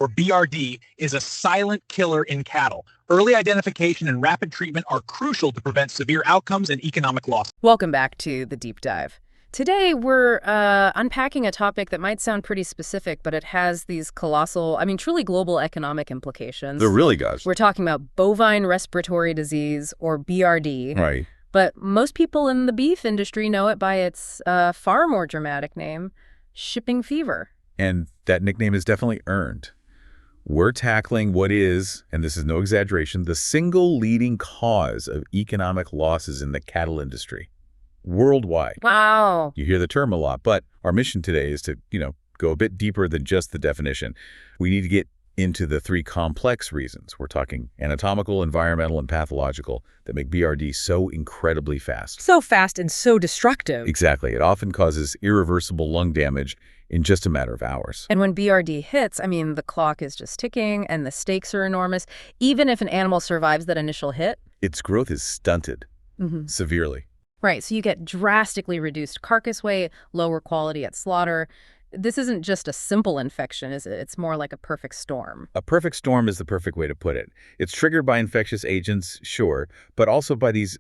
or BRD, is a silent killer in cattle. Early identification and rapid treatment are crucial to prevent severe outcomes and economic loss. Welcome back to the deep dive. Today, we're unpacking a topic that might sound pretty specific, but it has these colossal, truly global economic implications. It really does. We're talking about bovine respiratory disease, or BRD. Right. But most people in the beef industry know it by its far more dramatic name, shipping fever. And that nickname is definitely earned. We're tackling what is, and this is no exaggeration, the single leading cause of economic losses in the cattle industry worldwide. Wow. You hear the term a lot, but our mission today is to, go a bit deeper than just the definition. We need to get into the three complex reasons. We're talking anatomical, environmental, and pathological that make BRD so incredibly fast. So fast and so destructive. Exactly. It often causes irreversible lung damage in just a matter of hours. And when BRD hits, the clock is just ticking and the stakes are enormous. Even if an animal survives that initial hit, its growth is stunted severely. Right, so you get drastically reduced carcass weight, lower quality at slaughter. This isn't just a simple infection, is it? It's more like a perfect storm. A perfect storm is the perfect way to put it. It's triggered by infectious agents, sure, but also by these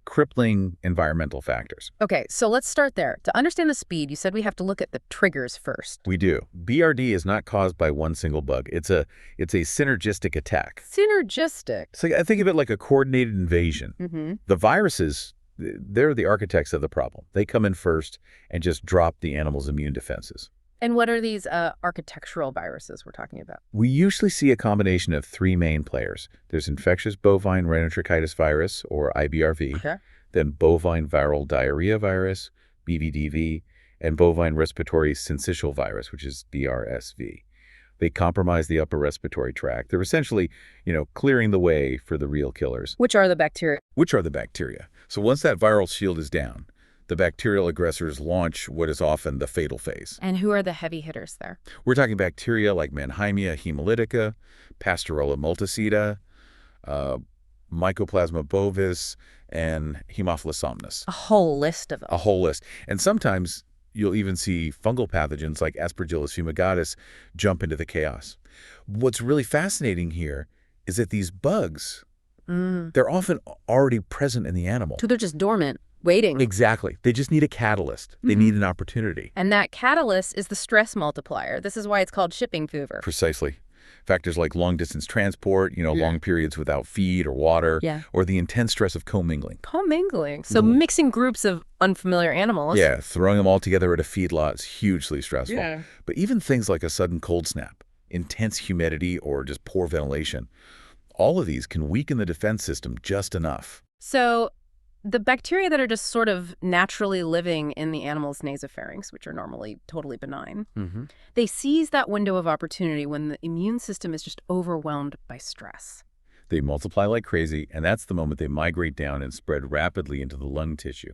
crippling environmental factors. Okay, so let's start there. To understand the speed, you said we have to look at the triggers first. We do. BRD is not caused by one single bug. It's a synergistic attack. Synergistic? So I think of it like a coordinated invasion. The viruses, they're the architects of the problem. They come in first and just drop the animal's immune defenses. And what are these architectural viruses we're talking about? We usually see a combination of three main players. There's infectious bovine rhinotracheitis virus, or IBRV, then bovine viral diarrhea virus, BVDV, and bovine respiratory syncytial virus, which is BRSV. They compromise the upper respiratory tract. They're essentially, clearing the way for the real killers. Which are the bacteria? So once that viral shield is down, the bacterial aggressors launch what is often the fatal phase. And who are the heavy hitters there? We're talking bacteria like Mannheimia haemolytica, Pasteurella multocida, Mycoplasma bovis, and Haemophilus somnus. A whole list of them. A whole list. And sometimes you'll even see fungal pathogens like Aspergillus fumigatus jump into the chaos. What's really fascinating here is that these bugs, they're often already present in the animal. So they're just dormant, waiting. Exactly. They just need a catalyst. They need an opportunity. And that catalyst is the stress multiplier. This is why it's called shipping fever. Precisely. Factors like long-distance transport, long periods without feed or water, or the intense stress of commingling. Commingling. So mixing groups of unfamiliar animals. Yeah, throwing them all together at a feedlot is hugely stressful. Yeah. But even things like a sudden cold snap, intense humidity, or just poor ventilation, all of these can weaken the defense system just enough. So the bacteria that are just sort of naturally living in the animal's nasopharynx, which are normally totally benign, they seize that window of opportunity when the immune system is just overwhelmed by stress. They multiply like crazy, and that's the moment they migrate down and spread rapidly into the lung tissue.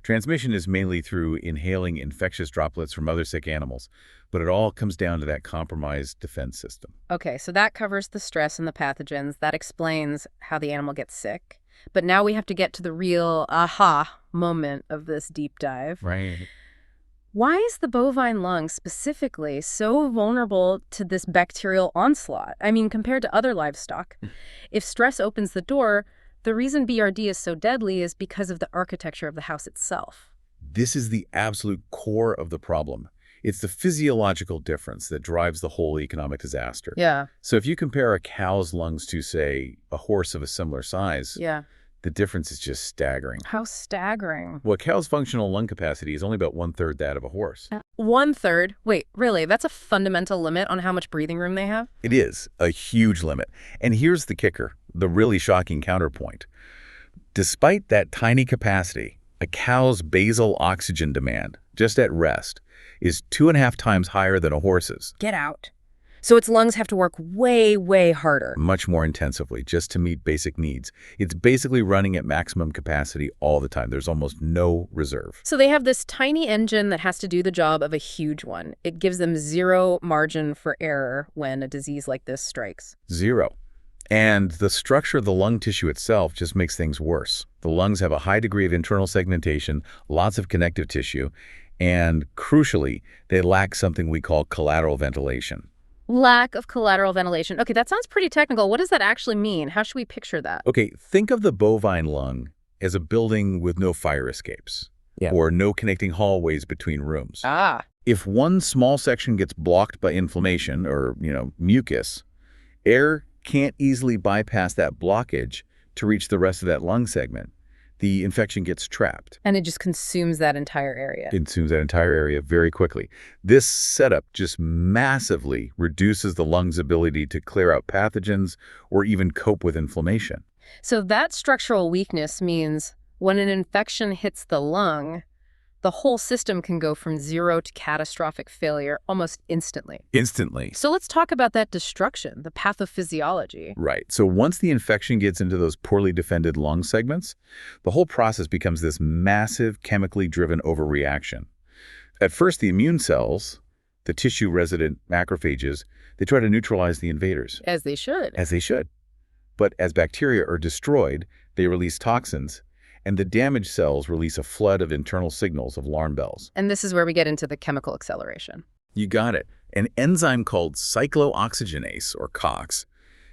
Transmission is mainly through inhaling infectious droplets from other sick animals, but it all comes down to that compromised defense system. Okay, so that covers the stress and the pathogens. That explains how the animal gets sick. But now we have to get to the real aha moment of this deep dive. Right. Why is the bovine lung specifically so vulnerable to this bacterial onslaught? Compared to other livestock. If stress opens the door, the reason BRD is so deadly is because of the architecture of the house itself. This is the absolute core of the problem. It's the physiological difference that drives the whole economic disaster. Yeah. So if you compare a cow's lungs to, say, a horse of a similar size, the difference is just staggering. How staggering? Well, a cow's functional lung capacity is only about 1/3 that of a horse. 1/3? Wait, really? That's a fundamental limit on how much breathing room they have? It is a huge limit. And here's the kicker, the really shocking counterpoint. Despite that tiny capacity, a cow's basal oxygen demand, just at rest, is 2.5 times higher than a horse's. Get out. So its lungs have to work way, way harder. Much more intensively, just to meet basic needs. It's basically running at maximum capacity all the time. There's almost no reserve. So they have this tiny engine that has to do the job of a huge one. It gives them zero margin for error when a disease like this strikes. Zero. And the structure of the lung tissue itself just makes things worse. The lungs have a high degree of internal segmentation, lots of connective tissue, and crucially, they lack something we call collateral ventilation. Lack of collateral ventilation. Okay, that sounds pretty technical. What does that actually mean? How should we picture that? Okay, think of the bovine lung as a building with no fire escapes or no connecting hallways between rooms. If one small section gets blocked by inflammation or, mucus, air can't easily bypass that blockage to reach the rest of that lung segment. The infection gets trapped. And it just consumes that entire area. It consumes that entire area very quickly. This setup just massively reduces the lung's ability to clear out pathogens or even cope with inflammation. So that structural weakness means when an infection hits the lung, the whole system can go from zero to catastrophic failure almost instantly. Instantly. So let's talk about that destruction, the pathophysiology. Right. So once the infection gets into those poorly defended lung segments, the whole process becomes this massive chemically driven overreaction. At first, the immune cells, the tissue-resident macrophages, they try to neutralize the invaders. As they should. As they should. But as bacteria are destroyed, they release toxins, and the damaged cells release a flood of internal signals of alarm bells. And this is where we get into the chemical acceleration. You got it. An enzyme called cyclooxygenase, or COX,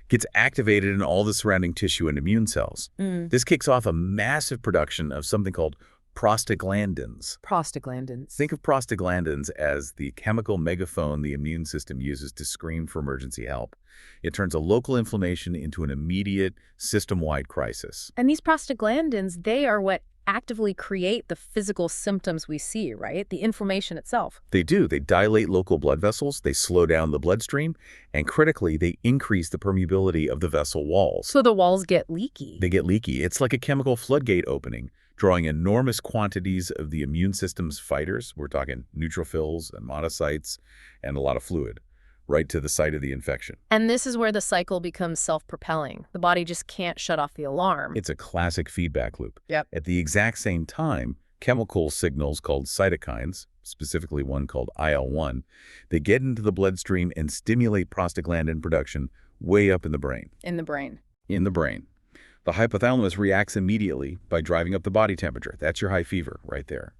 gets activated in all the surrounding tissue and immune cells. This kicks off a massive production of something called prostaglandins. Prostaglandins. Think of prostaglandins as the chemical megaphone the immune system uses to scream for emergency help. It turns a local inflammation into an immediate, system-wide crisis. And these prostaglandins, they are what actively create the physical symptoms we see, right? The inflammation itself. They do. They dilate local blood vessels, they slow down the bloodstream, and critically, they increase the permeability of the vessel walls. So the walls get leaky. They get leaky. It's like a chemical floodgate opening, drawing enormous quantities of the immune system's fighters. We're talking neutrophils and monocytes and a lot of fluid, right to the site of the infection. And this is where the cycle becomes self-propelling. The body just can't shut off the alarm. It's a classic feedback loop. Yep. At the exact same time, chemical signals called cytokines, specifically one called IL-1, they get into the bloodstream and stimulate prostaglandin production way up in the brain. In the brain. In the brain. The hypothalamus reacts immediately by driving up the body temperature. That's your high fever right there.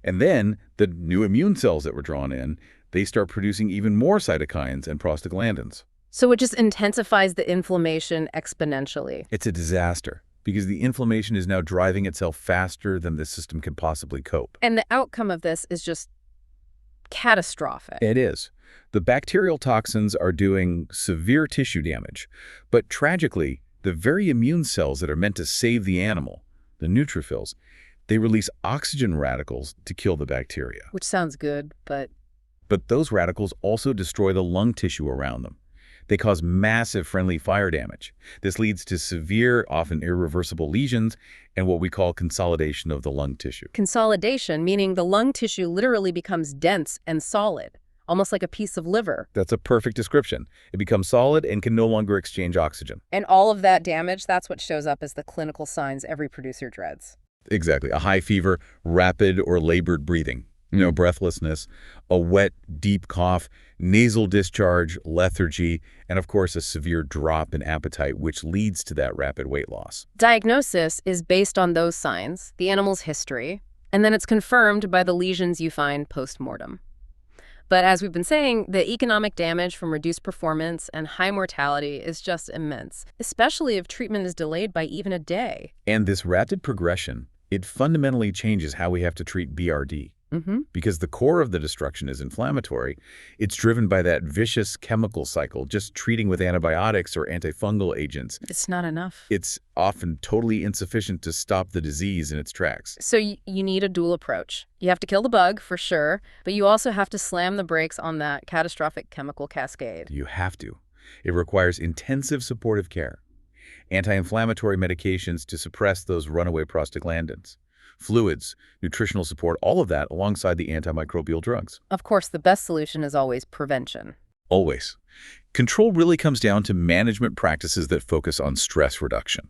And then the new immune cells that were drawn in, they start producing even more cytokines and prostaglandins. So it just intensifies the inflammation exponentially. It's a disaster because the inflammation is now driving itself faster than the system can possibly cope. And the outcome of this is just catastrophic. It is. The bacterial toxins are doing severe tissue damage, but tragically, the very immune cells that are meant to save the animal, the neutrophils, they release oxygen radicals to kill the bacteria. Which sounds good, but those radicals also destroy the lung tissue around them. They cause massive friendly fire damage. This leads to severe, often irreversible lesions and what we call consolidation of the lung tissue. Consolidation, meaning the lung tissue literally becomes dense and solid, almost like a piece of liver. That's a perfect description. It becomes solid and can no longer exchange oxygen. And all of that damage, that's what shows up as the clinical signs every producer dreads. Exactly. A high fever, rapid or labored breathing, breathlessness, a wet, deep cough, nasal discharge, lethargy, and of course a severe drop in appetite, which leads to that rapid weight loss. Diagnosis is based on those signs, the animal's history, and then it's confirmed by the lesions you find post-mortem. But as we've been saying, the economic damage from reduced performance and high mortality is just immense, especially if treatment is delayed by even a day. And this rapid progression, it fundamentally changes how we have to treat BRD. Because the core of the destruction is inflammatory, it's driven by that vicious chemical cycle. Just treating with antibiotics or antifungal agents, it's not enough. It's often totally insufficient to stop the disease in its tracks. So you need a dual approach. You have to kill the bug, for sure, but you also have to slam the brakes on that catastrophic chemical cascade. You have to. It requires intensive supportive care. Anti-inflammatory medications to suppress those runaway prostaglandins. Fluids, nutritional support, all of that alongside the antimicrobial drugs. Of course, the best solution is always prevention. Always. Control really comes down to management practices that focus on stress reduction.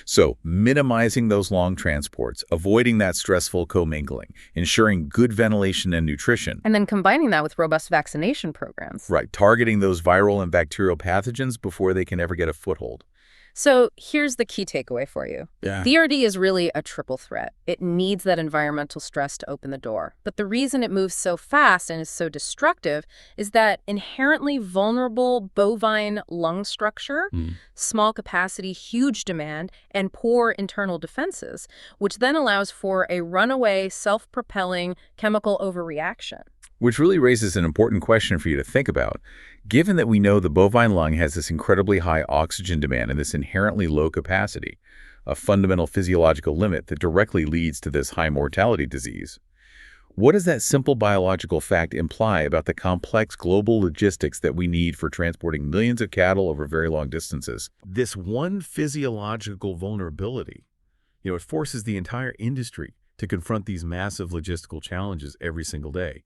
So, minimizing those long transports, avoiding that stressful commingling, ensuring good ventilation and nutrition. And then combining that with robust vaccination programs. Right, targeting those viral and bacterial pathogens before they can ever get a foothold. So here's the key takeaway for you. Yeah. BRD is really a triple threat. It needs that environmental stress to open the door. But the reason it moves so fast and is so destructive is that inherently vulnerable bovine lung structure, small capacity, huge demand, and poor internal defenses, which then allows for a runaway, self-propelling chemical overreaction. Which really raises an important question for you to think about. Given that we know the bovine lung has this incredibly high oxygen demand and this inherently low capacity, a fundamental physiological limit that directly leads to this high mortality disease, what does that simple biological fact imply about the complex global logistics that we need for transporting millions of cattle over very long distances? This one physiological vulnerability, it forces the entire industry to confront these massive logistical challenges every single day.